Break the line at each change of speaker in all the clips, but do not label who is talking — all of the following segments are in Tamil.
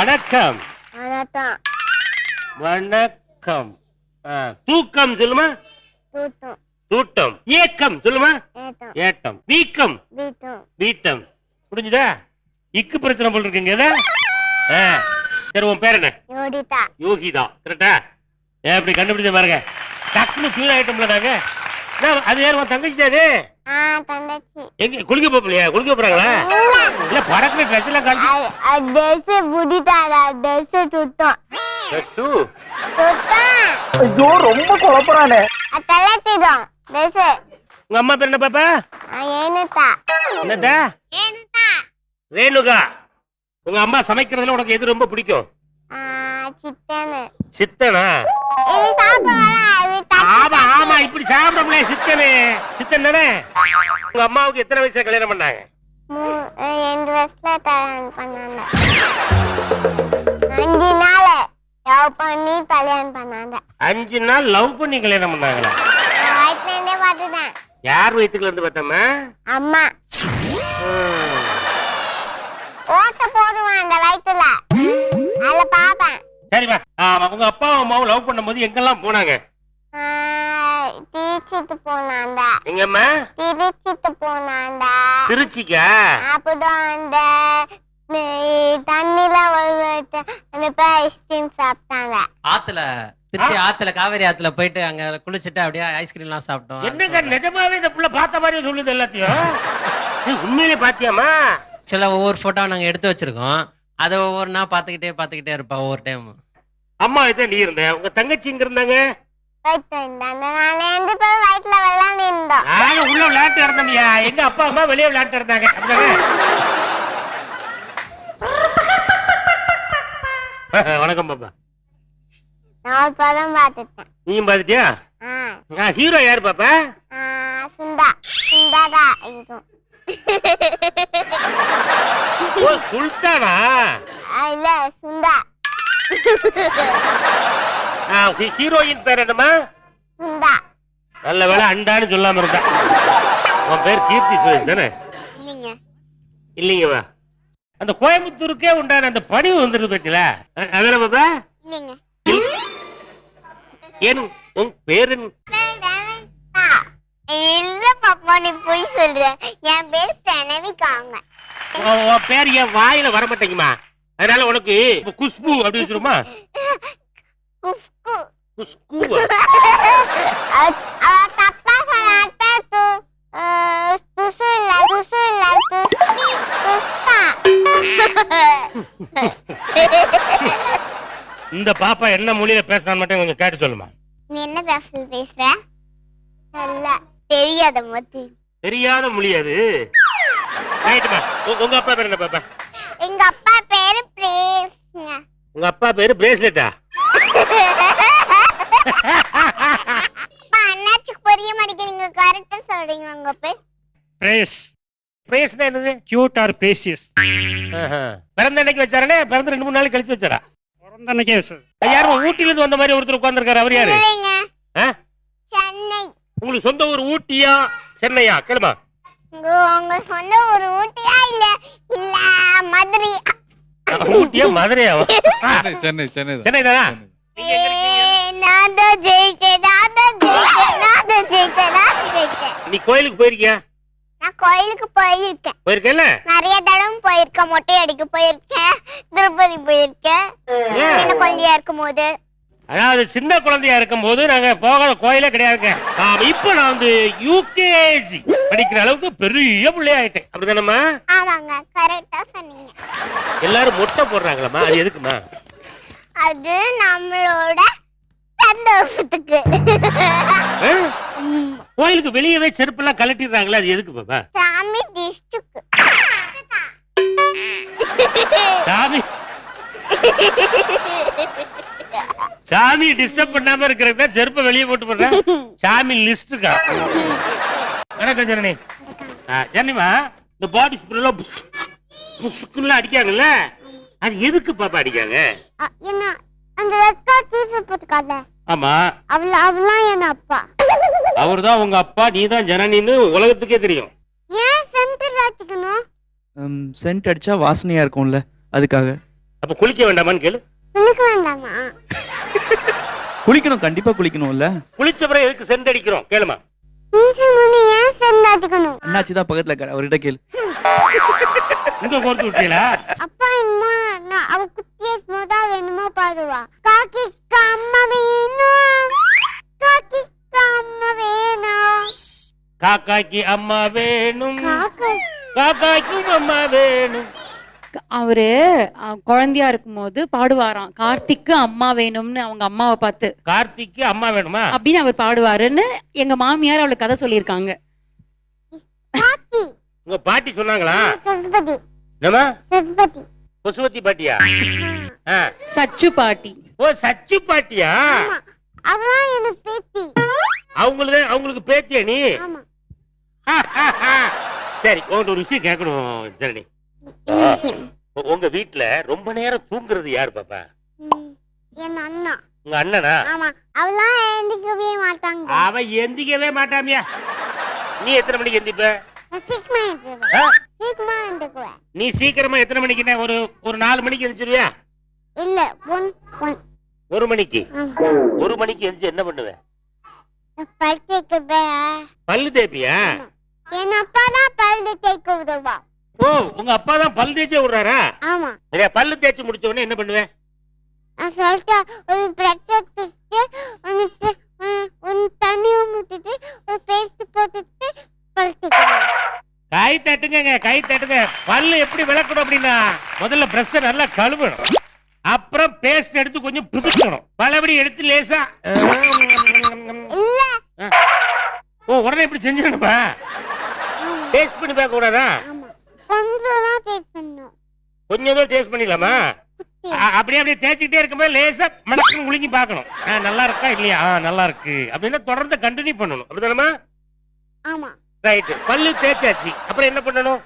வணக்கம்.
வணக்கம்.
வணக்கம். தூக்கம் சொல்லுமா?
தூட்டம்.
தூட்டம். ஏக்கம் சொல்லுமா?
ஏட்டம்.
ஏட்டம். வீக்கம்.
வீட்டம்.
வீட்டம். புரிஞ்சுதா? இக்கு பிரச்சனை போல் இருக்குங்க. சரி, உன் பேர் என்ன?
யோகிதா.
யோகிதா. கரெக்டா? எப்படி கண்டுபிடிச்ச பாருங்க. டக்குனு ஃபியூல் ஆயிட்டோம்ல நாங்க. அது யார் உன் தங்கச்சி? அது
தங்கச்சி.
எங்க குளிக்க போகலையா? குளிக்க போறாங்களா? இல்ல பறக்கிற ட்ரெஸ் எல்லாம் காட்டி
ட்ரெஸ் புடிட்டாடா. ட்ரெஸ் சுத்தம்.
ட்ரெஸ்ஸு
ஐயோ ரொம்ப குழப்பறானே.
தலத்திடும் ட்ரெஸ்.
உங்க அம்மா பேர் என்ன பாப்பா?
ஏனுதா.
என்னடா?
ஏனுதா.
ரேணுகா. உங்க அம்மா சமைக்கிறதுல உனக்கு எது ரொம்ப பிடிக்கும்?
சிக்கன்.
சித்தனா?
இது சாப்பிடுவாரா?
ஆமா ஆமா, இப்படி சாப்பிட முடியாது. சித்தனே சித்தன் தானே. உங்க அம்மாவுக்கு எத்தனை வயசுல கல்யாணம் பண்ணாங்க?
2 வருஷத்துல கல்யாணம் பண்ணாங்க. 5 நாள் லவ் பண்ணி கல்யாணம் பண்ணாங்க.
5 நாள் லவ் பண்ணி கல்யாணம் பண்ணாங்களா?
வயிற்றுல இருந்தே பார்த்துட்டேன்.
யார் வயிற்றுல இருந்து பார்த்தம்மா?
அம்மா. ஓட்ட போடுவான் அந்த வயிற்றுல. அதுல பாப்பேன்.
சரிம்மா. உங்க அப்பாவும் அம்மாவும் லவ் பண்ணும்போது எங்கெல்லாம் போனாங்க?
திருச்சிட்டு போனாண்டா.
எங்கம்மா?
திருச்சிட்டு போனாண்டா.
திருச்சிக்கா?
அப்புறம் அந்த தண்ணில அந்த ஐஸ்கிரீம் சாப்பிட்டாங்க.
ஆத்துல திருச்சி ஆத்துல காவேரி ஆத்துல போயிட்டு அங்க குளிச்சுட்டு அப்படியே ஐஸ்கிரீம் எல்லாம் சாப்பிட்டோம்.
என்னங்க நிஜமாவே இந்த புள்ள பார்த்த மாதிரி சொல்லுது எல்லாத்தையும்? உண்மையிலே பாத்தியாமா?
சில ஒவ்வொரு போட்டோ நாங்க எடுத்து வச்சிருக்கோம். அதை ஒவ்வொரு நாள் பாத்துக்கிட்டே இருப்பா ஒவ்வொரு டைம்.
அம்மா எத்தனை நீ இருந்த? உங்க தங்கச்சி இங்க இருந்தாங்க?
வயிற்றுல விளையாண்டு இருந்தோம்.
நாங்க உள்ள விளையாட்டு இருந்தோம்யா. எங்க அப்பா அம்மா வெளியே விளையாட்டு இருந்தாங்க. வணக்கம் பாப்பா.
நான் படம் பார்த்துட்டேன்.
நீயும் பாத்துட்டியா? ஹீரோ யாரு பாப்பா?
சுந்தாதா இருக்கும்.
ஓ சுல்தானா?
இல்ல சுந்தா.
ஹீரோயின் பேர் என்னமா?
சுந்தா.
நல்ல வேலை அண்டான்னு சொல்லாம இருந்தா. உன் பேர் கீர்த்தி சுரேஷ் தானே?
இல்லைங்க.
இல்லைங்கவா? அந்த கோயம்புத்தூருக்கே உண்டான அந்த பணிவு வந்துருக்கு பத்தில. அதான பாப்பா?
இல்லைங்க.
ஏன் உன் பேரு?
இல்ல பாப்பா, நீ போய் சொல்ற. என் பேர் பிரணவிக்காங்க.
உன் பேர் என் வாயில வர மாட்டேங்குமா? அதனால உனக்கு குஷ்பு அப்படி வச்சிருமா?
குஸ்கு.
குஷ்கு.
தப்பா சொன்னாட்ட துசு இல்ல துஸ்பா.
இந்த பாப்பா என்ன மொழியில பேசுறான்னு மட்டும் கொஞ்சம் கேட்டு சொல்லுமா.
நீ என்ன பேசுற? இல்ல தெரியாத மொத்தி.
தெரியாத மொழி அது. ரைட்மா. உங்க அப்பா பேர் என்ன பாப்பா?
எங்க அப்பா பேரு பிரேஸ்ங்க.
உங்க அப்பா பேரு பிரேஸ்லெட்டா?
அண்ணாச்சுக்கு புரிய மாட்டேங்கிறீங்க. கரெக்டா சொல்றீங்க. உங்க பேர்
பிரேஸ்.
பிரேஸ்னா என்னது?
கியூட் ஆர் பேசியஸ்.
பிறந்த அன்னைக்கு வச்சாரனே? பிறந்த 2-3 நாள் கழிச்சு வச்சாரா?
பிறந்த அன்னைக்கே சார்.
யாரும் ஊட்டில இருந்து வந்த மாதிரி ஒருத்தர் உட்கார்ந்திருக்காரு. அவர் யாரு?
இல்லைங்க. சென்னை.
உங்களுக்கு சொந்த ஊர் ஊட்டியா சென்னையா? கேளுமா.
உங்க சொந்த ஊர் ஊட்டியா இல்ல இல்ல மதுரை?
ஊட்டியா மதுரையா?
சென்னை சென்னை
சென்னை தானா?
நான் தான் ஜெயிச்சேன்.
நீ கோயிலுக்கு போயிருக்கியா?
நான் கோயிலுக்கு போயிருக்கேன்.
போயிருக்கல?
நிறைய தடவை போயிருக்கேன். மொட்டை அடிக்க போயிருக்கேன். திருப்பதி போயிருக்கேன். சின்ன குழந்தையா இருக்கும் போது.
அதாவது சின்ன குழந்தையா இருக்கும் போது நாங்க போகாத கோயிலே கிடையாதுங்க. இப்ப நான் வந்து யூகேஜி படிக்கிற அளவுக்கு பெரிய பிள்ளை ஆயிட்டேன். அப்படிதானம்மா?
ஆமாங்க, கரெக்டா சொன்னீங்க.
எல்லாரும் மொட்டை போடுறாங்களம்மா, அது எதுக்குமா?
அது நம்மளோட சந்தோஷத்துக்கு.
கோயிலுக்கு வெளியவே செருப்பெல்லாம் கழட்டிடுறாங்களே, அது எதுக்கு பாப்பா?
சாமி டிஸ்டுக்கு.
சாமி சாமி டிஸ்டர்ப் பண்ணாம இருக்கிறதா செருப்பை வெளியே போட்டு போடுறேன். சாமி லிஸ்டுக்கா? வணக்கம் ஜனனி. ஜனனிமா, இந்த பாடி ஸ்ப்ரேல புஷ்குன்னு அடிக்காங்கல்ல, அது எதுக்கு பாப்பா அடிக்காங்க?
என்ன அந்த ரெக்கா கீஸ் போட்டுக்கால?
ஆமா.
அவலாம் என்ன அப்பா.
அவர்தான் உங்க அப்பா, நீதான் ஜனனின்னு உலகத்துக்கே தெரியும்.
ஏன் சென்ட் அடிக்கணும்?
சென்ட் அடிச்சா வாசனையா இருக்கும்ல, அதுக்காக.
அப்ப குளிக்க வேண்டாமான்னு கேளு.
குளிக்க வேண்டாமா?
குளிக்கணும், கண்டிப்பா குளிக்கணும்ல.
குளிச்ச பிறகு எதுக்கு சென்ட் அடிக்கிறோம் கேளுமா.
ஏன் செண்டாட்டிக்கணும்?
அண்ணாச்சி தான் பக்கத்துல இருக்காரு, அவர்கிட்ட கேளு.
உங்க கோர்த்து விட்டீங்களா?
அப்பா என்னமோ அவ குட்டியே ஸ்மூதா வேணுமோ பாடுவா. காக்கிக்கு அம்மா வேணும், காக்கிக்கு அம்மா வேணும்,
காக்காய்க்கு அம்மா வேணும்,
காக்கா
காக்காய்க்கும் அம்மா வேணும்.
அவரு குழந்தையா இருக்கும்போது பாடுவாராம், கார்த்திக்கு அம்மா வேணும்னு அவங்க அம்மாவை பார்த்து.
கார்த்திக்கு அம்மா வேணுமா
அப்படின்னு அவர் பாடுவாருன்னு எங்க மாமியார் அவளுக்கு கதை சொல்லியிருக்காங்க.
பாட்டி
உங்க பாட்டி சொன்னாங்களா?
சரஸ்வதி.
என்னமா?
சரஸ்வதி.
பசுவதி பாட்டியா?
சச்சு பாட்டி.
ஓ சச்சு பாட்டியா?
அவளா எனக்கு பேத்தி.
அவங்களுக்கு பேத்தியா நீ?
ஆமா.
சரி, உங்கள்ட்ட ஒரு விஷயம் கேட்கணும் ஜனனி. உங்க வீட்டுல ரொம்ப நேரம் தூங்குறது யாரு பாப்பா?
என் அண்ணா.
உங்க அண்ணனா?
ஆமா. அவளா எந்திக்கவே மாட்டாங்க.
அவ எந்திக்கவே மாட்டாமியா? நீ எத்தனை மணிக்கு எந்திப்ப?
சீக்கிரமா எந்திக்குவேன்.
நீ சீக்கிரமா எத்தனை மணிக்கு? ஒரு 4 மணிக்கு எந்திரிச்சிருவியா?
இல்ல
1 மணிக்கு. 1 மணிக்கு எந்திரிச்சு என்ன பண்ணுவேன்? பல்லு தேய்ப்பியா?
என் அப்பா தான் பல்லு தேய்க்க விடுவா.
ஓ, உங்க அப்பா தான் பல்லு தேய்ச்சே விடுறாரா?
ஆமா.
பல்லு தேய்ச்சி முடிச்ச உடனே என்ன பண்ணுவேன்?
நான் சொல்லிட்டேன், ஒரு பிரஷ் எடுத்துட்டு ஒரு தண்ணியும் ஊத்திட்டு ஒரு பேஸ்ட் போட்டுட்டு பல்லு தேய்க்கணும்.
கை தட்டுங்க, கை தட்டுங்க. பல்லு எப்படி விளக்கணும் அப்படின்னா, முதல்ல பிரஷ் நல்லா கழுவணும், அப்புறம் பேஸ்ட் எடுத்து கொஞ்சம் புதுக்கணும், பலபடி எடுத்து லேசா.
இல்ல.
ஓ, உடனே இப்படி செஞ்சிடணுமா? டேஸ்ட் பண்ணி பார்க்க கூடாதா?
கொஞ்சம் தான் டேஸ்ட் பண்ணணும்.
கொஞ்சம் தான் டேஸ்ட் பண்ணிடலாமா? அப்படியே தேய்ச்சிக்கிட்டே இருக்கும்போது லேசா மணக்கம் முழுங்கி பார்க்கணும். நல்லா இருக்கா இல்லையா? நல்லா இருக்கு அப்படின்னா தொடர்ந்து கண்டினியூ பண்ணணும். அப்படிதானமா?
ஆமா.
ரைட். பல்லு தேய்ச்சாச்சு, அப்புறம் என்ன பண்ணணும்?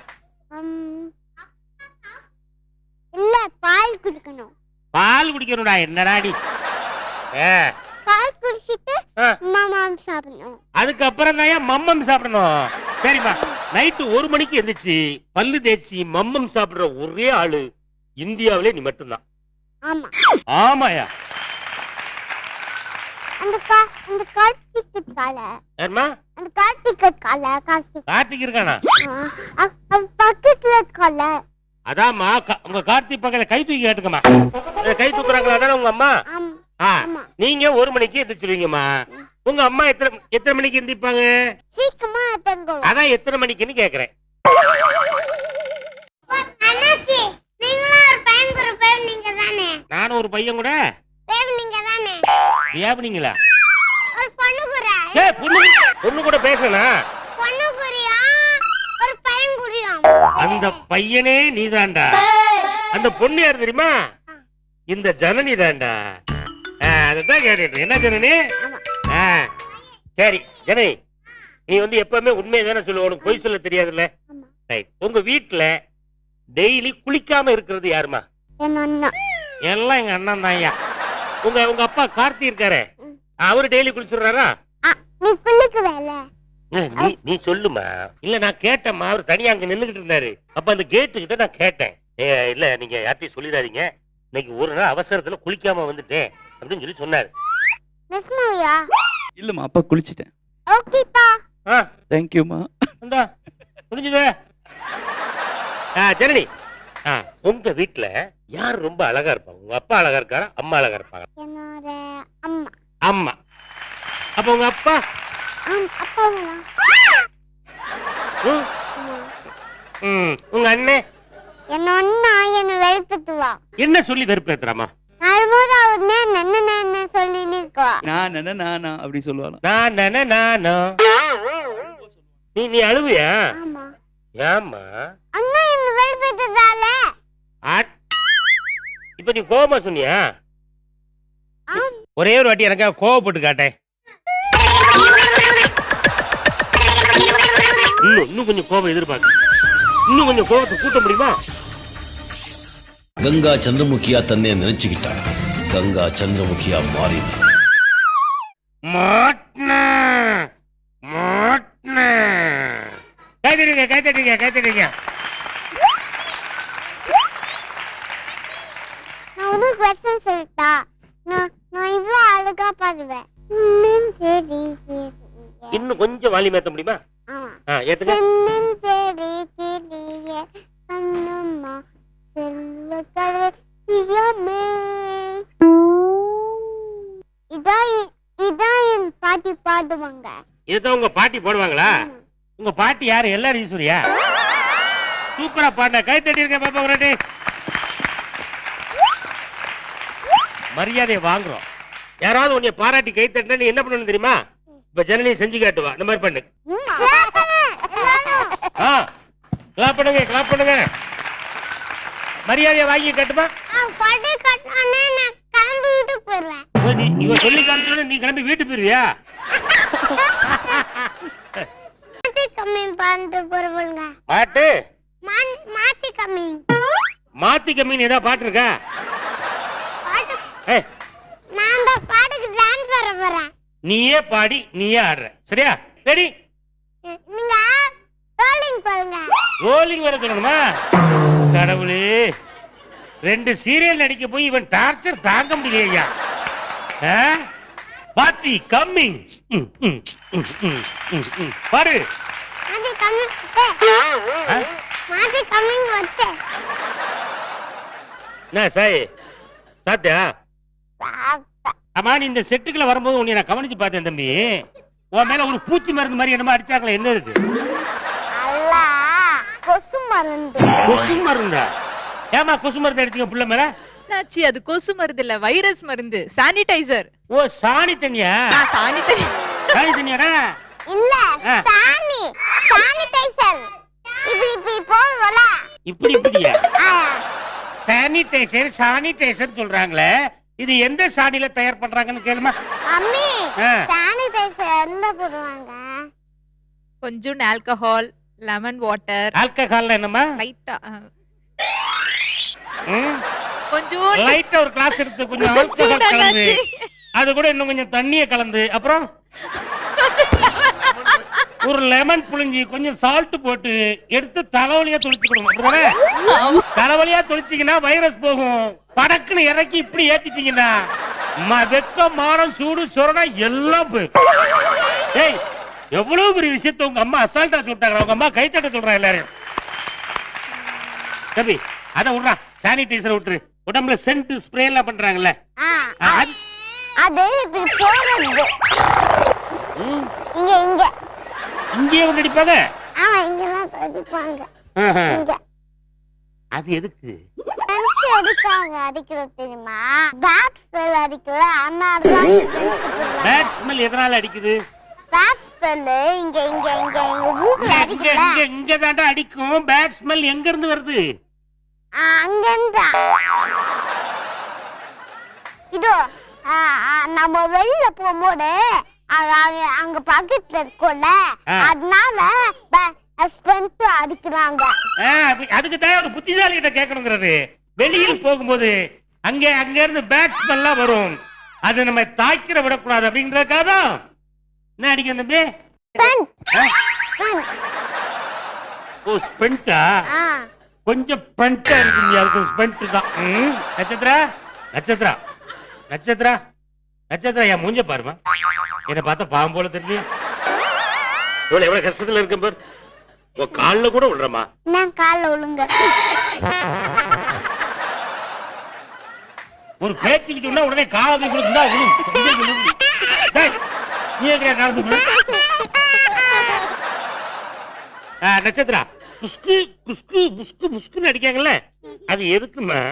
இல்ல, பால் குடிக்கணும்.
பால் குடிக்கணும்டா. என்னடா நீ?
பால் குடிச்சிட்டு மாமாம் சாப்பிடணும்.
அதுக்கப்புறம் தான் மம்மம் சாப்பிடணும். சரிப்பா. நைட்டு 1 மணிக்கு எந்திரிச்சு பல்லு தேய்ச்சி மம்மம் சாப்பிடுற ஒரே ஆளு இந்தியாவிலே நீ மட்டும்தான்.
ஆமா.
ஆமாயா?
அந்த கார்த்திக் கால.
யாருமா?
அந்த கார்த்திக் கால.
கார்த்திக் இருக்கானா?
பக்கத்துல கால.
அதாம்மா, உங்க கார்த்திக் பக்கத்துல கை தூக்கி கேட்டுக்கமா. கை தூக்குறாங்களா தானே உங்க அம்மா? நீங்க 1 மணிக்கு எந்திரிச்சிருவீங்கம்மா. உங்க அம்மா எத்தனை மணிக்கு எந்திரிப்பாங்க?
சீக்கிரமா தங்க.
அதான் எத்தனை மணிக்குன்னு கேக்குறேன்.
அண்ணாச்சி, நீங்களா ஒரு பையன் கூட பேவுனீங்க தானே?
நானும் ஒரு பையன் கூட
பேவுனீங்க தானே?
பேவுனீங்களா?
ஒரு பொண்ணு கூட.
ஏய், பொண்ணு கூட பேசனா?
பொண்ணு கூடயா ஒரு பையன் கூடயா?
அந்த பையனே நீதான்டா. அந்த பொண்ணு யாரு தெரியுமா? இந்த ஜனனி தான்டா. அதான் கேட்டு. என்ன ஜனனி? சரி ஜனனி, நீ எப்பவுமே உண்மையை தானே சொல்லுவ, உனக்கு பொய் சொல்ல தெரியாதுல்ல? ரைட். உங்க வீட்டுல டெய்லி குளிக்காம இருக்கிறது யாருமா?
என் அண்ணா.
எல்லாம் எங்க அண்ணன் தான். உங்க அப்பா கார்த்தி இருக்காரு, அவரு டெய்லி குளிச்சுறாரா?
நீ குளிக்கவேல?
நீ சொல்லுமா. இல்ல, நான் கேட்டேம்மா. அவர் தனியா அங்க நின்னுகிட்டு இருந்தாரு. அப்ப அந்த கேட்டு கிட்ட நான் கேட்டேன், இல்ல நீங்க யார்ட்டையும் சொல்லிடாதீங்க, இன்னைக்கு ஒரு நாள் அவசரத்துல குளிக்காம வந்துட்டேன் அப்படின்னு சொல்லி சொன்னாரு.
நிஜமாவியா?
இல்லம்மா, அப்பா குளிச்சிட்டேன்.
ஓகேப்பா.
தேங்க் யூமா.
இந்தா முடிஞ்சது. ஜனனி, உங்க வீட்டுல யார் ரொம்ப அழகா இருப்பாங்க? உங்க அப்பா அழகா இருக்காரா, அம்மா அழகா இருப்பாங்க?
என்னோட அம்மா.
அம்மா. அப்ப உங்க அப்பா?
அப்பாவுங்களா?
உங்க அண்ணே?
என்ன அண்ணா என்ன வெறுப்புத்துவா.
என்ன சொல்லி வெறுப்பேத்துறாமா?
நானும்போது அவர் சொல்லி நிற்கா.
நானா அப்படி சொல்லுவாங்க.
நானோ. நீ அழுவியா?
ஆமா.
ஏம்மா?
அண்ணா என்ன வெறுப்புத்துதால.
இப்ப நீ கோபமா சொன்னியா? ஒரே ஒரு வாட்டி எனக்கா கோவப்பட்டு காட்டேன். இன்னும் கொஞ்சம் கோபம் எதிர்பார்க்க. இன்னும் கொஞ்சம் கோபத்தை கூட்ட முடியுமா?
கங்கா சந்திரமுகியா தன்னை நினைச்சுக்கிட்டா, கங்கா சந்திரமுகியா மாறி
கைத்தடிங்க.
சொல்லிட்டா நான் இவ்வளவு அழகா பாடுவேன். சரி சரி.
இன்னும் கொஞ்சம் வால்யூம் ஏத்த முடியுமா? ஏத்துங்க.
சரி கிளியே கண்ணம்மா செல்வ கடைசியமே. இதான் என் பாட்டி பாடுவாங்க.
இதுதான் உங்க பாட்டி போடுவாங்களா? உங்க பாட்டி யாரு? எல்லாரும் ஈஸ்வரியா? சூப்பரா பாடின, கை தட்டி இருக்க பாப்பா ஒரு வாட்டி. மரியாதையை வாங்குறோம். யாராவது உன்னை பாராட்டி கை தட்டினா நீ என்ன பண்ணணும் தெரியுமா? இப்ப ஜனனியை செஞ்சு காட்டுவா. இந்த மாதிரி பண்ணு. கிளாப் பண்ணுங்க, கிளாப் பண்ணுங்க. மரியாதையை வாங்கி காட்டுமா?
பாட்டு கட்டினே நான் கிளம்பி வீட்டுக்கு போயிடுவேன்.
இவ சொல்லி காமிச்சோட நீ கிளம்பி வீட்டு போயிருவியா?
மாத்தி கம்மிங் பாட்டு போறவங்க.
பாட்டு
மாத்தி கம்மிங்.
மாத்தி கம்மிங் ஏதாவது பாட்டு இருக்கா?
பாட்டு நான் அந்த பாட்டுக்கு டான்ஸ் ஆட போறேன்.
நீயே பாடி நீயே ஆடுற. சரியா? ரெடி?
நீங்க ரோலிங் போடுங்க.
ரோலிங் வர சொல்லணுமா? கடவுளே, 2 சீரியல் நடிக்க போய் இவன் டார்ச்சர் தாங்க முடியலையா? பாத்தி கம்மிங் பாரு.
மாத்தி கம்மிங் மாத்தி கம்மிங் வந்து.
என்ன சாய் சாப்பிட்டியா? ஆமா, நீ இந்த செட்டுக்குள்ள வரும்போது உன்னை நான் கவனிச்சு பார்த்தேன் தம்பி. உன் மேல ஒரு பூச்சி மருந்து மாதிரி என்னமோ அடிச்சாங்களே, என்ன இருக்கு?
அல்ல கொசு மருந்து.
கொசு மருந்தா? ஏமா கொசு மருந்து அடிச்சீங்க புள்ள மேல?
ஆச்சி, அது கொசு மருந்து இல்ல, வைரஸ் மருந்து, சானிடைசர்.
ஓ, சாணி தண்ணியா? சாணி தண்ணியாடா?
இல்ல, சானிடைசர். இப்படி போடுறோல.
இப்படியா? சானிடைசர் சானிடைசர் சொல்றாங்களே, இது எந்த சாணில தயார் பண்றாங்கன்னு கேளுமா?
அம்மி, சானிடைசர் என்ன போடுவாங்க?
கொஞ்சம் ஆல்கஹால், லெமன் வாட்டர்.
ஆல்கஹால்ல என்னமா?
லைட்டா கொஞ்சம்
லைட்டா ஒரு கிளாஸ் எடுத்து கொஞ்சம் ஆல்கஹால் கலந்து, அது கூட இன்னும் கொஞ்சம் தண்ணியை கலந்து, அப்புறம் ஒரு லெமன் புளிஞ்சி கொஞ்சம் சால்ட் போட்டு எடுத்து தலைவலியா தொளிச்சுக்கணும். அப்படிதானே? தலைவலியா தொளிச்சிங்கன்னா வைரஸ் போகும். படக்குன்னு இறக்கி இப்படி ஏத்திட்டீங்கன்னா வெக்க மானம் சூடு சொரணா எல்லாம் போயிடும். ஏய், எவ்வளவு பெரிய விஷயத்த உங்க அம்மா அசால்ட்டா சொல்லிட்டாங்க. உங்க அம்மா கைத்தட்ட சொல்றா எல்லாரும். தம்பி அத விடுறா, சானிடைசர் விட்டுரு. உடம்புல சென்ட் ஸ்ப்ரே எல்லாம் பண்றாங்கல்ல,
அது இப்படி போடுறது. இங்க
இங்கே வந்து அடிப்பாங்க.
இங்கெல்லாம் அடிப்பாங்க.
அது எதுக்கு
எதுக்காக அடிக்கிறது தெரியுமா? பேட் ஸ்மெல் அடிக்கல.
பேட் ஸ்மெல் எதனால அடிக்குது?
பேட் ஸ்மெல் இங்க மூக்குல அடிக்கல.
இங்க தாண்டா அடிக்கும். பேட் ஸ்மெல் எங்க இருந்து வருது?
அங்கன்றா. இதோ நம்ம வெளியில போகும்போது அங்க பக்கத்துல இருக்கும்ல, அதனால ஸ்மெல் அடிக்கிறாங்க.
அதுக்கு தான் ஒரு புத்திசாலி கிட்ட கேட்கணுங்கிறது. வெளியில் போகும்போது அங்க இருந்து பேட் ஸ்மெல்லாம் வரும். அது நம்ம தாக்கிற விடக்கூடாது அப்படிங்கறதுக்காக தான். என்ன அடிக்க தம்பி? ஓ, ஸ்பெண்டா? கொஞ்சம் பெண்டா இருக்கு. அதுக்கு ஸ்பெண்ட் தான். நட்சத்திரா நட்சத்திரா நட்சத்திரா நட்சத்திரா, என் மூஞ்ச பாருமா. என்ன பார்த்தா பாவம் போல தெரியல. எவ்வளவு கஷ்டத்துல இருக்க பாரு. உன் கால்ல கூட விழுறமா?
நான் கால்ல விழுங்க.
ஒரு பேச்சுக்கிட்டு சொன்னா உடனே காலத்தை கொடுத்தா நீ நட்சத்திரா, புஸ்கு புஸ்கு புஸ்கு புஸ்குன்னு அடிக்காங்கல்ல, அது எதுக்குமா?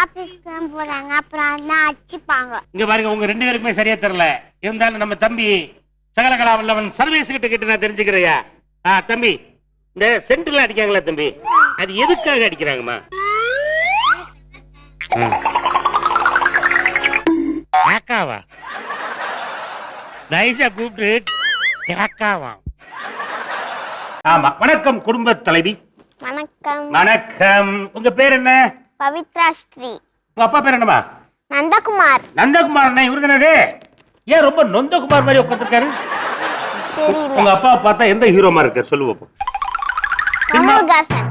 ஆபீஸ்க்கு போறாங்க, அப்புறம் அடிச்சுப்பாங்க.
இங்க பாருங்க, உங்க 2 பேருக்குமே சரியா தெரியல. இருந்தாலும் நம்ம தம்பி சகலகலா வல்லவன் சர்வீஸ் கிட்ட கேட்டு நான் தெரிஞ்சுக்கிறையா. தம்பி, இந்த சென்ட்ல அடிக்காங்களா தம்பி, அது எதுக்காக அடிக்கிறாங்கம்மா? காக்காவா? நைஸா கூப்பிட்டு காக்காவா? ஆமா. வணக்கம் குடும்ப தலைவி.
வணக்கம்.
வணக்கம். உங்க பேர் என்ன?
பவித்ரா ஸ்ரீ.
உங்க அப்பா பேர் என்னமா?
நந்தகுமார்.
நந்தகுமார் அண்ணா, இவரு தானே? ஏன் ரொம்ப நொந்தகுமார் மாதிரி உட்காந்துருக்காரு? உங்க அப்பா பார்த்தா எந்த ஹீரோமா இருக்காரு சொல்லுவோம்?
கமல்ஹாசன்.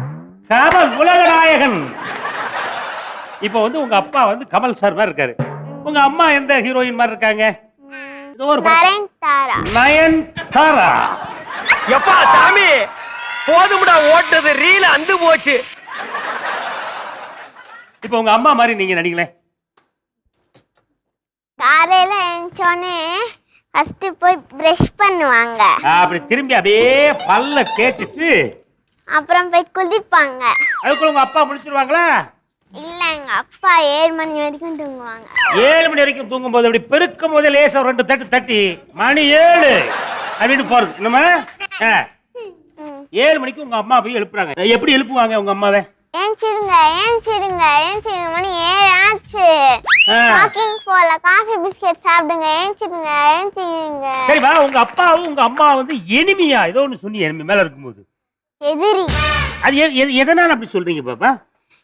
கமல், உலக நாயகன். இப்போ வந்து உங்க அப்பா வந்து கமல் சார் மாதிரி இருக்காரு, உங்க அம்மா எந்த ஹீரோயின் மாதிரி இருக்காங்க? ஏதோ ஒரு படம்.
தாரா.
நயன்தாரா.
எப்பா சாமி போதும்டா ஓட்டது ரீல அந்து போச்சு.
இப்போ உங்க அம்மா மாதிரி நீங்க நடிங்களேன்.
காலையில எழுந்தோடனே ஃபர்ஸ்ட் போய் பிரஷ் பண்ணுவாங்க,
அப்படி திரும்பி அப்படியே பல்ல தேய்ச்சிட்டு
அப்புறம் போய் குளிப்பாங்க.
அதுக்குள்ள உங்க அப்பா முடிச்சிருவாங்களா?
இல்ல எங்க அப்பா 7 மணி வரைக்கும் தூங்குவாங்க.
7 மணி வரைக்கும் தூங்கும் போது அப்படி பெருக்கும் போதே லேசா 2 தட்டு தட்டி மணி 7 அப்படின்னு போறது. என்னமா 7 மணிக்கு உங்க அம்மா போய் எழுப்புறாங்க. எப்படி எழுப்புவாங்க உங்க அம்மாவை?
ஏஞ்சிருங்க ஏஞ்சிருங்க ஏஞ்சிருங்க, மணி 7 ஆச்சு, வாக்கிங் போல, காஃபி பிஸ்கெட் சாப்பிடுங்க, ஏஞ்சிருங்க ஏஞ்சிருங்க.
சரிவா, உங்க அப்பாவும் உங்க அம்மா வந்து எனிமியா ஏதோ ஒன்று சொன்னீங்க எனிமி மேல இருக்கும்போது?
எதிரி.
அது எதனால அப்படி சொல்றீங்க பாப்பா?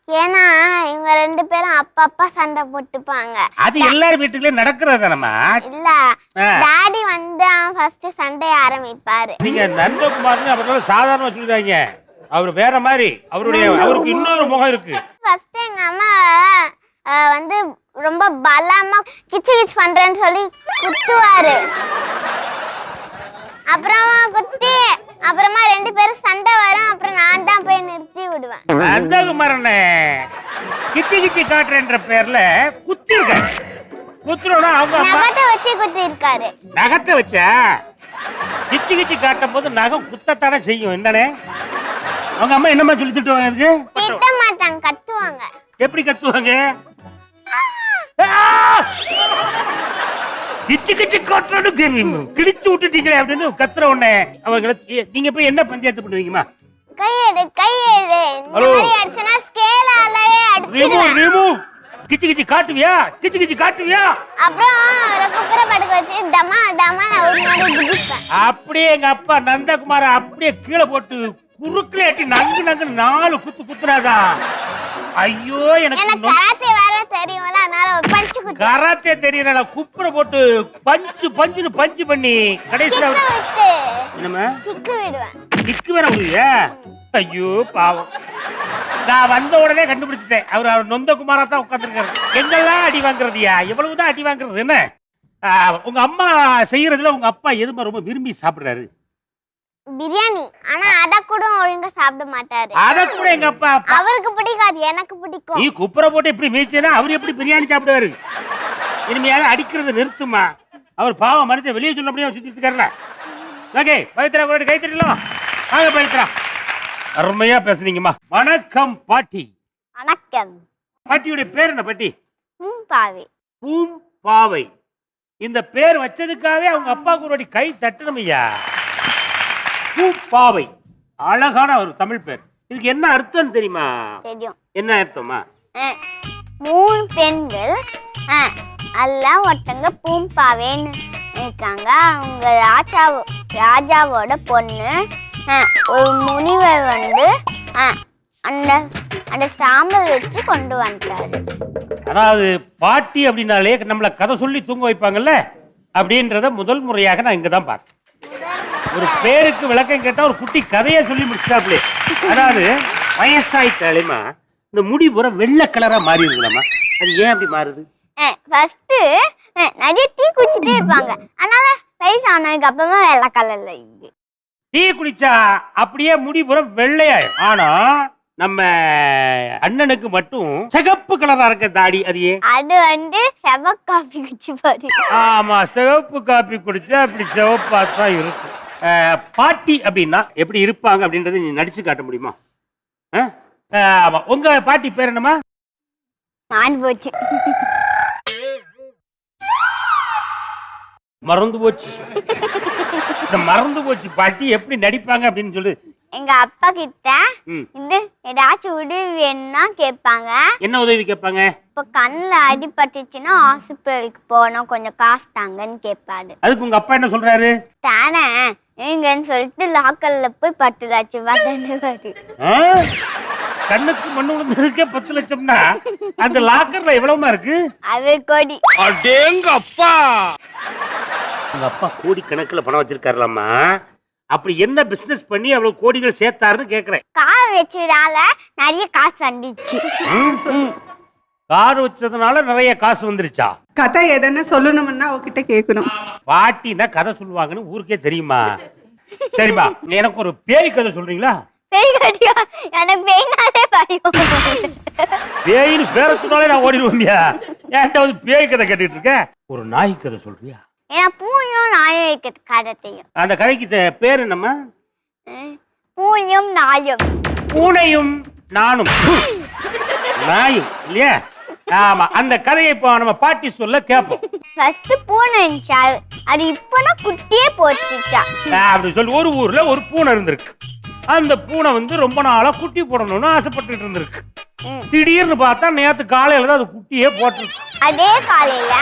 ஏன்னா இவங்க 2 பேரும் அப்பப்பா சண்டை போட்டுப்பாங்க.
அது எல்லாரும் வீட்டுக்குள்ளே நடக்கிறதானம்மா.
இல்ல டாடி வந்து அவன் ஃபர்ஸ்ட் சண்டை ஆரம்பிப்பாரு.
நீங்க நந்தகுமார்னு அப்புறம் சாதாரணமா சொல்லுறாங்க, அவர் வேற மாதிரி, அவருக்கு இன்னொரு முகம் இருக்கு.
ஃபர்ஸ்ட் எங்க அம்மா வந்து ரொம்ப பலமா கிச்சு கிச்சு பண்றேன்னு சொல்லி குத்துவாரு. அப்புறமா குத்தி அப்புறமா 2 பேரும் சண்டை வரும், அப்புறம் நான் தான் போய் நிறுத்தி விடுவேன்.
நந்தகுமாரனே கிச்சி கிச்சி காட்டுறேன்ற பேர்ல குத்தி இருக்காரு. குத்துறோம்னா அவங்க அம்மா
நகத்தை வச்சு குத்தி இருக்காரு.
நகத்தை வச்சா கிச்சி கிச்சி காட்டும் போது நகம் குத்தத்தானே செய்யும். என்னனே அவங்க அம்மா என்னமா சொல்லி திட்டுவாங்க? அதுக்கு
திட்ட மாட்டாங்க, கத்துவாங்க.
எப்படி கத்துவாங்க? கிச்சு கிச்சு காட்டுறோன்னு கிழிச்சு விட்டுட்டீங்களே அப்படின்னு கத்துற உடனே அவங்க நீங்க போய் என்ன பஞ்சாயத்து பண்ணுவீங்கம்மா?
கையெடு கையெடு, இந்த மாதிரி அடிச்சனா ஸ்கேலாலவே அடிச்சிடுவேன்.
ரிமூவ். கிச்சு கிச்சு காட்டுவியா? கிச்சு கிச்சு காட்டுவியா?
அப்புறம் அவரை குப்புற படுக்க வச்சு டமா டமா ஒரு மாதிரி குதிப்பேன்.
அப்படியே எங்க அப்பா நந்தகுமார அப்படியே கீழே போட்டு குறுக்குல ஏட்டி நங்கு நங்கு 4 குத்து குத்துறாதா. ஐயோ எனக்கு
கராத்தே வேற தெரியும்ல, அதனால ஒரு பஞ்ச் குத்து.
கராத்தே தெரியல, குப்புற போட்டு பஞ்சுன்னு பஞ்சு பண்ணி கடைசில என்னமா
கிக்கு விடுவேன்.
கிக்கு வேற விடுவியா? ஐயோ பாவம். நான் வந்த உடனே கண்டுபிடிச்சிட்டேன், அவர் நொந்தகுமாரா தான் உட்காந்துருக்காரு. எங்கெல்லாம் அடி வாங்குறதுயா, எவ்வளவுதான் அடி வாங்குறது. என்ன உங்க அம்மா செய்யறதுல உங்க அப்பா எதுமா ரொம்ப விரும்பி சாப்பிடுறாரு?
பிரியாணி. ஆனா அத கூட ஒழுங்கா சாப்பிட மாட்டாரு.
அத கூட எங்க அப்பா
அவருக்கு பிடிக்காது, எனக்கு பிடிக்கும்.
நீ குப்புற போட்டு எப்படி மீச்சேனா அவர் எப்படி பிரியாணி சாப்பிடுவாரு? இனிமையால அடிக்கிறது நிறுத்துமா. அவர் பாவம் மனுஷன் வெளியே சொல்ல முடியாது சுத்திட்டு இருக்காருல. ஓகே பவித்ரா கூட கை தட்டலாம். வாங்க பவித்ரா, அருமையா பேசுனீங்கம்மா. வணக்கம் பாட்டி.
வணக்கம்.
பாட்டியுடைய பேர் என்ன பாட்டி?
பூம்பாவை.
பூம்பாவை. இந்த பேர் வச்சதுக்காகவே அவங்க அப்பாவுக்கு ஒரு கை தட்டணும் ஐயா. பூம்பாவை அழகான ஒரு தமிழ் பேர். இதுக்கு என்ன அர்த்தம் தெரியுமா?
தெரியும்.
என்ன அர்த்தமா?
3 பெண்கள் அல்ல ஒருத்தங்க பூம்பாவேன்னு இருக்காங்க. அவங்க ராஜாவோட பொண்ணு. ஒரு முனிவர் வந்து அந்த சாம்பல் வச்சு கொண்டு வந்தாரு.
அதாவது பாட்டி அப்படின்னாலே நம்மள கதை சொல்லி தூங்க வைப்பாங்கல்ல, அப்படின்றத முதல் முறையாக நான் இங்கதான் பார்த்தேன். ஒரு பேருக்கு விளக்கம் கேட்டா ஒரு குட்டி கதையை சொல்லி முடிச்சிட்டாப்லே. அதாவது வயசாயிட்டாலேமா இந்த முடி பூரா வெள்ளை கலரா மாறி இருக்குதாமா. அது ஏன் அப்படி மாறுது?
ஃபர்ஸ்ட் நிறைய டீ குடிச்சிட்டே இருப்பாங்க, அதனால வயசானதுக்கு அப்புறமா வெள்ளை கலர்ல இருக்கு.
டீ குடிச்சா அப்படியே முடி பூரா வெள்ளையாயிரும். ஆனா நம்ம அண்ணனுக்கு மட்டும் சிகப்பு கலரா இருக்க தாடி. அது ஏன்?
அது வந்து சிவப்பு காபி குடிச்சு பாரு.
ஆமா, சிவப்பு காபி குடிச்சா அப்படி சிவப்பா தான் இருக்கும். பாட்டி அப்படின்னா எப்படி இருப்பாங்க அப்படின்றத நீ நடிச்சு காட்ட முடியுமா? ஆமா, உங்க பாட்டி பேர் என்னமா?
நான் போச்சு.
மறந்து போச்சு. மறந்து போச்சு. பாட்டி எப்படி நடிப்பாங்க அப்படின்னு சொல்லு.
எங்க அப்பா கிட்ட இது ஏதாச்சும் உதவி வேணும்னா கேட்பாங்க.
என்ன உதவி கேட்பாங்க?
இப்ப கண்ணுல அடிபட்டுச்சுன்னா ஹாஸ்பிட்டலுக்கு போனோம், கொஞ்சம் காசு தாங்கன்னு கேட்பாரு.
அதுக்கு உங்க அப்பா என்ன சொல்றாரு?
தானே எங்கன்னு சொல்லிட்டு லாக்கர்ல போய் 10 லட்சம் ரூபாய் தண்டுவாரு.
கண்ணுக்கு மண்ணு விழுந்ததுக்கே 10 லட்சம்னா அந்த லாக்கர்ல எவ்வளவுமா இருக்கு?
அது கோடி.
அடேங்க அப்பா.
உங்க அப்பா கோடி கணக்குல பணம் வச்சிருக்காருலாமா. அப்படி என்ன பிசினஸ் பண்ணி அவ்வளவு கோடிகள் சேர்த்தாருன்னு கேக்குறேன்.
கார் வச்சதால நிறைய காசு வந்துச்சு.
கார் வச்சதுனால நிறைய காசு வந்துருச்சா?
கதை எதனா சொல்லணும்னா அவகிட்ட கேட்கணும்.
பாட்டினா கதை சொல்லுவாங்கன்னு ஊருக்கே தெரியுமா? சரிம்மா, எனக்கு ஒரு பேய் கதை சொல்றீங்களா?
பேய் கட்டியா? எனக்கு பேய்னாலே பயம்.
பேயின்னு பேர சொன்னாலே நான் ஓடிடுவோம்யா. ஏன்ட்ட வந்து பேய் கதை கேட்டுட்டு இருக்க? ஒரு நாய் கதை சொல்றியா?
ஏன்னா பூனையும் நாயும் இருக்கிறது கதை தெரியும்.
அந்த கதைக்கு பேர் என்னம்மா?
பூனையும் நாயும்.
பூனையும் நானும் நாயும் இல்லையா? ஆமா, அந்த கதையை இப்போ நம்ம பாட்டி சொல்ல கேட்போம்.
ஃபர்ஸ்ட் பூனை இருந்துச்சா, அது இப்போனா குட்டியே போட்டுச்சா.
அப்படி சொல்லி ஒரு ஊர்ல ஒரு பூனை இருந்திருக்கு. அந்த பூனை வந்து ரொம்ப நாளா குட்டி போடணும்னு ஆசைப்பட்டுட்டு இருந்திருக்கு. திடீர்னு பார்த்தா நேத்து காலையில தான் அது குட்டியே போட்டுருக்கு.
அதே காலையில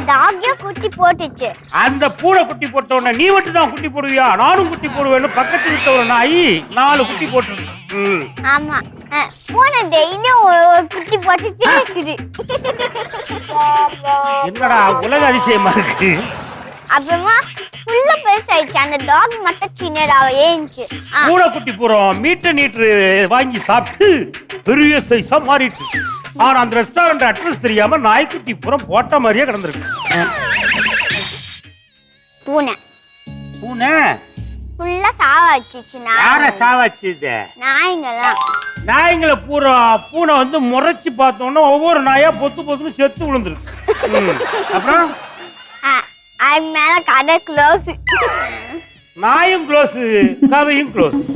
டாக்யா குட்டி போட்டுச்சு.
அந்த பூனை குட்டி போட்ட உடனே நீ மட்டும் தான் குட்டி போடுவியா, நானும் குட்டி போடுவேன்னு பக்கத்து வீட்டுல ஒரு நாய் 4 குட்டி போட்டுருக்கு.
ஆமா, பூனை டெய்லியும் ஒரு குட்டி போட்டுட்டே இருக்குது.
என்னடா உலக அதிசயமா இருக்கு.
அப்புறமா ஃபுல்லா பெருசாயிடுச்சு. அந்த டாக் மட்டும் சின்னதாவே இருந்துச்சு.
பூனை குட்டி பூரம் மீட்டர் வாங்கி சாப்பிட்டு பெரிய சைஸா மாறிட்டு. ஆனா அந்த ரெஸ்டாரண்ட் அட்ரஸ் தெரியாம நாய்க்குட்டி பூரம் போட்ட மாதிரியே கிடந்திருக்கு.
பூனை
பூனை
ஃபுல்லா சாவ வச்சுச்சுனா
யார சாவாச்சுது?
நாய்ங்கலாம்.
நாய்ங்களை பூனை வந்து முறைச்சு பார்த்தோம்னா ஒவ்வொரு நாயா பொத்து பொத்துன்னு செத்து விழுந்துருக்கு. அப்புறம்
அது மேல கதை க்ளோஸ்.
நாயும் க்ளோஸ், கதையும் க்ளோஸ்.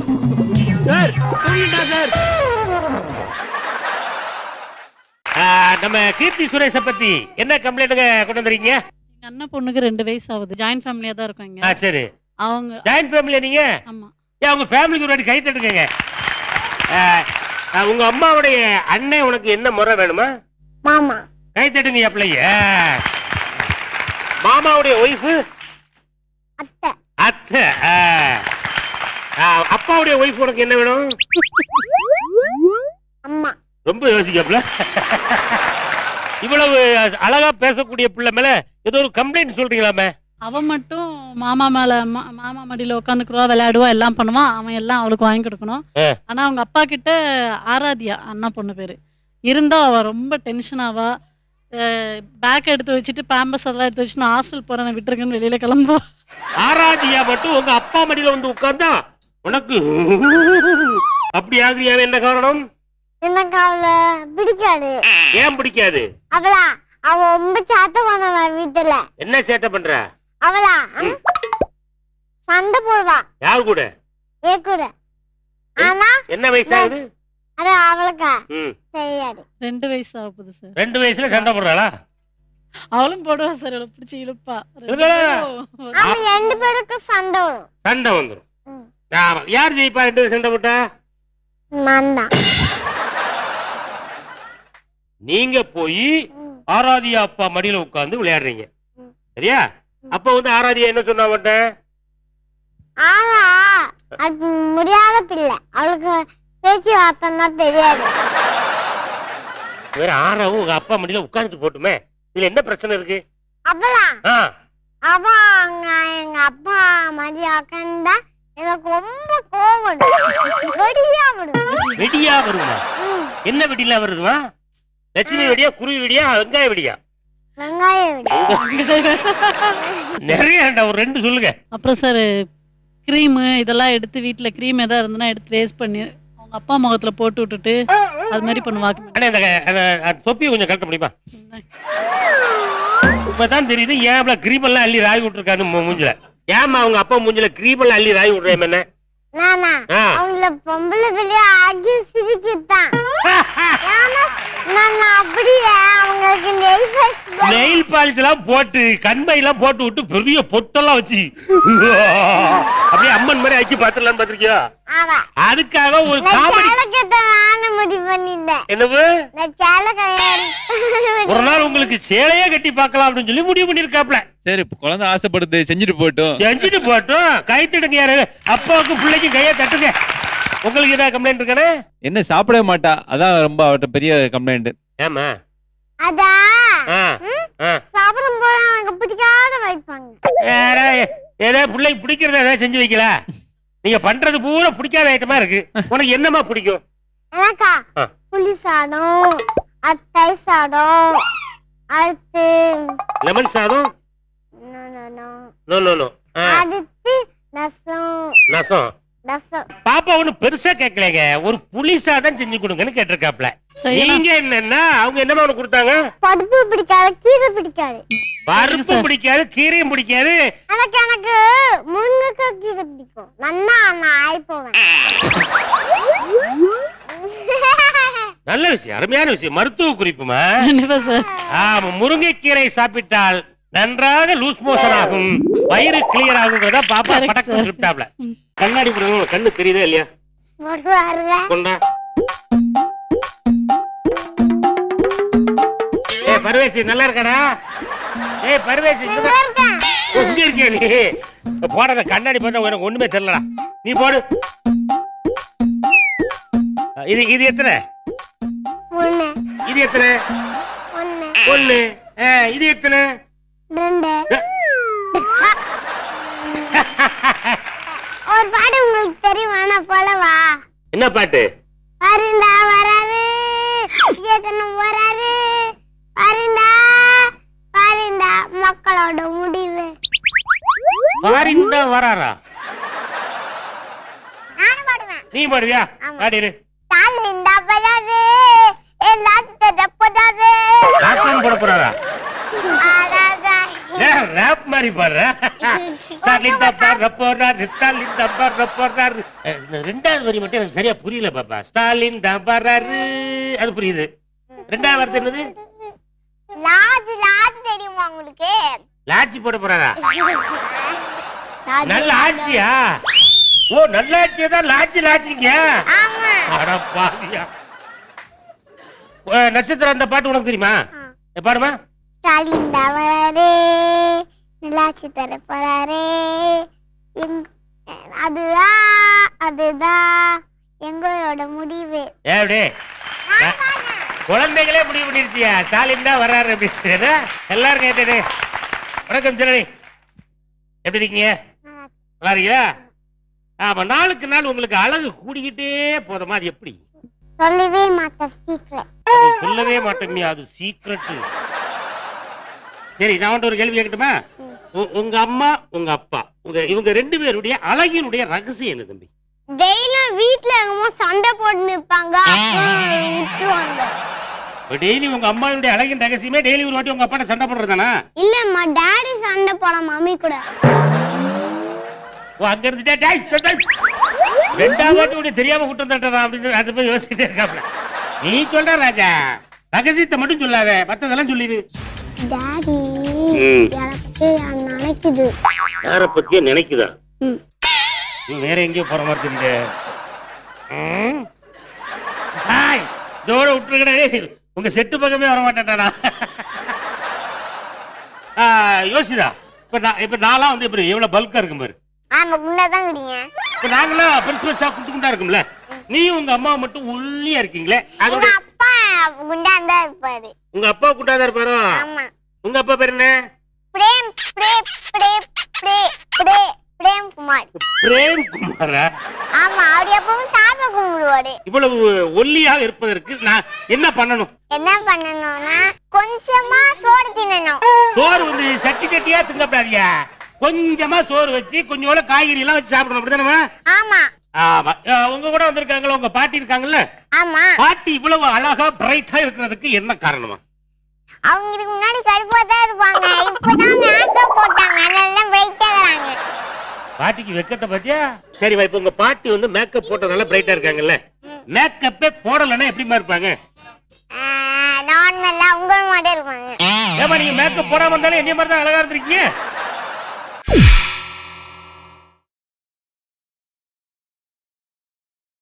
நம்ம கீர்த்தி சுரேஷ பத்தி என்ன கம்ப்ளைண்ட்டுங்க கொண்டு வந்துறீங்க?
எங்க அண்ணன் பொண்ணுக்கு 2 வயசு ஆகுது. ஜாயிண்ட் ஃபேமிலியா தான் இருக்கோம்.
சரி,
அவங்க
ஜாயிண்ட் ஃபேமிலியா நீங்க?
ஆமா.
ஏன் உங்க ஃபேமிலிக்கு ஒரு வாட்டி கை தட்டுங்க. உங்க அம்மாவுடைய அண்ணன் உனக்கு என்ன முறை வேணுமா?
மாமா.
கை தட்டுங்க பிள்ளைய. மாமாவுடைய ஒய்ஃபு?
அத்தை.
அத்தை. அப்பாவுடைய ஒய்ஃப் உனக்கு என்ன வேணும்?
அம்மா.
ரொம்ப யோசிக்கப்ல. இவ்வளவு அழகா பேசக்கூடிய பிள்ளை மேல ஏதோ ஒரு கம்ப்ளைண்ட் சொல்றீங்களாமே?
அவன் மட்டும் மாமா மேல மாமா மடியில உட்காந்துக்குருவா, விளையாடுவா, எல்லாம் பண்ணுவான். அவன் எல்லாம் அவளுக்கு வாங்கி கொடுக்கணும். ஆனா அவங்க அப்பா கிட்ட ஆராதியா அண்ணா பொண்ணு பேரு இருந்தா அவ ரொம்ப டென்ஷன் ஆவா. பேக் எடுத்து வச்சுட்டு பேம்பஸ் அதெல்லாம் எடுத்து வச்சு நான் ஹாஸ்டல் போறேன் விட்டுருக்கேன்னு வெளியில கிளம்புவா.
ஆராதியா மட்டும் உங்க அப்பா மடியில வந்து உட்கார்ந்தா உனக்கு அப்படி ஆகுறியா? என்ன காரணம்?
எனக்கு அவள பிடிக்காது.
ஏன் பிடிக்காது?
அவளா அவ ரொம்ப சேட்டை பண்ணுவா வீட்டுல.
என்ன சேட்டை பண்ற?
அவளா சண்டை போடுவா.
யார் கூட?
ஏ கூட. ஆனா
என்ன வயசாகுது?
அது அவளுக்கா தெரியாது.
2 வயசு ஆகுது சார்.
2 வயசுல சண்டை போடுறாளா?
அவளும் போடுவா சார். அவளை பிடிச்சி இழுப்பா.
அவ 2 பேருக்கும் சண்டை வரும்.
சண்டை வந்துரும். யார் ஜெயிப்பா 2 பேரும் சண்டை போட்டா?
மந்தா.
நீங்க போய் ஆராதியா அப்பா மடியில உட்கார்ந்து விளையாடுறீங்க, சரியா? அப்ப வந்து ஆராதியா என்ன சொன்னா மாட்டேன்?
ஆனா அது முடியாத பிள்ளை. அவளுக்கு பேச்சு வார்த்தைன்னா தெரியாது.
வேற ஆறாவும் உங்க அப்பா மடியில உட்கார்ந்து போட்டுமே, இதுல என்ன பிரச்சனை இருக்கு?
அப்பலா அவ எங்க அப்பா மடியா உட்கார்ந்தா எனக்கு ரொம்ப கோவம். வெடியா வரும்.
வெடியா வருமா? என்ன வெடியில வருதுமா? லட்சுமி வெடியா, குருவி வெடியா, வெங்காய வெடியா?
வெங்காய வெடி.
நிறைய ஒரு 2 சொல்லுங்க.
அப்புறம் சார் கிரீம் இதெல்லாம் எடுத்து வீட்டுல கிரீம் ஏதாவது இருந்ததுன்னா எடுத்து வேஸ்ட் பண்ணி அவங்க அப்பா முகத்துல போட்டு விட்டுட்டு அது மாதிரி பண்ணுவாங்க.
தொப்பியை கொஞ்சம் கட்ட முடியுமா? இப்பதான் தெரியுது ஏன் கிரீம் எல்லாம் அள்ளி ராய் விட்டுருக்கான்னு மூஞ்சில. ஏமா அவங்க அப்பா மூஞ்சில கிரீம் எல்லாம் அள்ளி ராய் விடுறேன் என்ன?
நானா அவங்கள பொம்பளை பிள்ளைய ஆகி சிரிக்கிட்டான். நான் அப்படியே அவங்களுக்கு
நெயில் பாலிஷ் எல்லாம் போட்டு கண்மை எல்லாம் போட்டு விட்டு பெரிய பொட்டெல்லாம் வச்சு அப்படியே அம்மன் மாதிரி ஆக்கி பாத்துலாம் பாத்திருக்கியா? அதுக்காக ஒரு காமெடி
முடிவு பண்ணிட்டேன்.
என்னது? ஒரு நாள் உங்களுக்கு சேலையே கட்டி பார்க்கலாம் அப்படின்னு சொல்லி முடிவு பண்ணிருக்காப்ல.
சரி, குழந்தை ஆசைப்படுது, செஞ்சுட்டு போட்டோம்.
கை தட்டுங்க. யாரு அப்பாவுக்கு பிள்ளைக்கு கையை தட்டுங்க. உங்களுக்கு ஏதாவது கம்ப்ளைண்ட் இருக்கானே?
என்ன சாப்பிட மாட்டா, அதான் ரொம்ப அவட்ட பெரிய கம்ப்ளைண்ட்.
ஏமா
அதான் சாப்பிடும் போது எனக்கு பிடிக்காத வைப்பாங்க.
ஏதாவது பிள்ளைக்கு பிடிக்கிறத ஏதாவது செஞ்சு வைக்கல. நீங்க பண்றது பூரா பிடிக்காத ஐட்டமா இருக்கு. உனக்கு என்னமா பிடிக்கும்?
எனக்கா புளி சாதம், அத்தை சாதம் அடுத்து
லெமன் சாதம்
no no no
no no no
அடுத்து ரசம்
ரசம்
ரசம்.
பாப்பா ஒண்ணு பெருசா கேட்கலங்க, ஒரு புளி சாதம் செஞ்சு கொடுங்கன்னு கேட்டிருக்காப்ல. நீங்க என்னன்னா அவங்க என்னமா ஒண்ணு கொடுத்தாங்க?
பருப்பு பிடிக்காது, கீரை பிடிக்காது.
பருப்பு பிடிக்காது, கீரையும் பிடிக்காது.
எனக்கு முருங்கைக்காய் கீரை பிடிக்கும். நல்லா நான் ஆயி போவேன்.
நல்ல விஷயம், அருமையான விஷயம், மருத்துவ குறிப்புமா.
கண்டிப்பா சார்.
ஆமா, முருங்கைக்கீரை சாப்பிட்டால் நன்றாக லூஸ் மோஷன் ஆகும், வயிறு கிளியர் ஆகுங்கிறதா பாப்பா படக்கு சொல்லிட்டாப்ல. கண்ணாடி போடுங்க, கண்ணு தெரியுதா இல்லையா? கொண்டா. ஏய் பர்வேசி நல்லா இருக்கடா? ஏய் பர்வேசி இங்க இருக்கியா நீ? போடாத, கண்ணாடி போட்டா உனக்கு ஒண்ணுமே தெரியலடா. நீ போடு. இது எத்தனை? இது எத்தனை? ஒண்ணு. இது எத்தனை?
ஒரு பாட்டு உங்களுக்கு தெரியுமா? நான் சொல்லவா?
என்ன பாட்டு?
அருந்தா வராரு ஏதனும் வராரு அருந்தா அருந்தா மக்களோட முடிவு.
பாரிந்தா வராரா?
நானும் பாடுவேன்.
நீ பாடுவியா? பாடிரு.
தாலிந்தா வராரு எல்லாத்தையும் போடாது.
ராப்பான் போட போறாரா? ரேப் மாதிரி பாடுற. ஸ்டாலின் பாடுற போறாரு, ஸ்டாலின் பாடுற போறாரு. ரெண்டாவது வரி மட்டும் எனக்கு சரியா புரியல பாப்பா. ஸ்டாலின் தான் பாடுறாரு அது புரியுது. ரெண்டாவது வார்த்தை என்னது?
லாஜ் லாஜ் தெரியுமா உங்களுக்கு?
லாட்சி போட போறாரா? நல்ல ஆட்சியா? ஓ, நல்ல ஆட்சியா தான் லாட்சி லாட்சிங்க.
ஆமா.
அட பாவியா. நட்சத்திரம் அந்த பாட்டு உனக்கு தெரியுமா? பாடுமா.
ஸ்டாலின் தான் வராரு நல்லாட்சி தர போறாரு அதுதான் எங்களோட முடிவு.
ஏ குழந்தைகளே முடிவு பண்ணிருச்சியா? ஸ்டாலின் தான் வர்றாரு அப்படின்னு எல்லாரும் கேட்டே. வணக்கம் ஜனனி, எப்படி இருக்கீங்க? நல்லா இருக்கீங்களா? ஆமா, நாளுக்கு நாள் உங்களுக்கு அழகு கூடிக்கிட்டே போதுமா? அது எப்படி?
சொல்லவே மாட்டேன், சீக்ரெட்.
சொல்லவே மாட்டேங்க, அது சீக்ரெட். சரி, நான் வந்து ஒரு கேள்வி கேட்கட்டுமா? உங்க அம்மா உங்க அப்பா இவங்க ரெண்டு பேருடைய அழகினுடைய ரகசியம் என்ன தம்பி?
டெய்லியும் வீட்ல என்னமோ சண்டை போட்டு நிப்பாங்க, விட்டுருவாங்க.
டெய்லி உங்க அம்மாவுடைய அழகின் ரகசியமே டெய்லி ஒரு வாட்டி உங்க அப்பா சண்டை போடுறதானா?
இல்லம்மா, டாடி சண்டை போட மம்மி கூட.
ஓ, அங்க இருந்துட்டே ரெண்டாவது வாட்டி தெரியாம கூட்டம் தட்டுறான் அப்படின்னு அது போய் யோசிச்சுட்டே இருக்காப்ல. நீ சொல்ற ராஜா, ரகசியத்தை மட்டும் சொல்லாத, மத்ததெல்லாம் சொல்லிடு.
டாடி நினைக்குது.
யார பத்தியோ நினைக்குதா? நீ வேற எங்கேயோ போற மாதிரி தெரியுது. இதோட விட்டுருக்கே, உங்க செட்டு பக்கமே வர மாட்டேன்டா. யோசிதா, இப்ப நான்லாம் வந்து இப்ப எவ்வளவு பல்கா இருக்கும் பாரு.
ஆமா, குண்டாதான் குடிங்க.
இப்ப நாங்களாம் பெருசு பெருசா குண்டு குண்டா இருக்கும்ல, நீயும் உங்க அம்மா மட்டும் ஒல்லியா இருக்கீங்களே.
எங்க அப்பா குண்டாதான் இருப்பாரு.
உங்க அப்பா குண்டாதான் இருப்பாரோ?
ஆமா.
உங்க அப்பா பேர் என்ன?
பிரேம் பிரேம் பிரேம் பிரேம் பிரேம் குமார்.
பிரேம் குமாரா?
ஆமா, அவர் எப்பவும் சாப்பிட கும்பிடுவாரு.
இவ்வளவு ஒல்லியாக இருப்பதற்கு நான் என்ன பண்ணணும்?
என்ன பண்ணணும்னா கொஞ்சமா சோறு தின்னணும்.
சோறு வந்து சட்டி சட்டியா திங்கப்படாதியா, கொஞ்சமா சோறு வச்சு கொஞ்சோட காய்கறி எல்லாம் வச்சு சாப்பிடணும், அப்படிதானே?
ஆமா.
ஆமா. உங்க கூட வந்திருக்காங்களா, உங்க பாட்டி இருக்காங்கல்ல?
ஆமா.
பாட்டி இவ்வளவு அழகா பிரைட்டா இருக்கிறதுக்கு என்ன காரணமா?
அவங்க இதுக்கு முன்னாடி கருப்பா தான் இருப்பாங்க, இப்பதான் மேக்கப் போட்டாங்க, அதனால பிரைட்டா இருக்காங்க.
பாட்டிக்கு வெக்கத்தை பாத்தியா? சரி, இப்ப உங்க பாட்டி வந்து மேக்கப் போட்டதால பிரைட்டா இருக்காங்கல்ல, மேக்கப்பே போடலன்னா எப்படிமா இருப்பாங்க?
நார்மலா உங்க மாதிரி இருப்பாங்க.
ஏமா நீங்க மேக்கப் போடாம இருந்தாலும் என்னைய மாதிரி தான் அழகா இருந்திருக்கீங்க.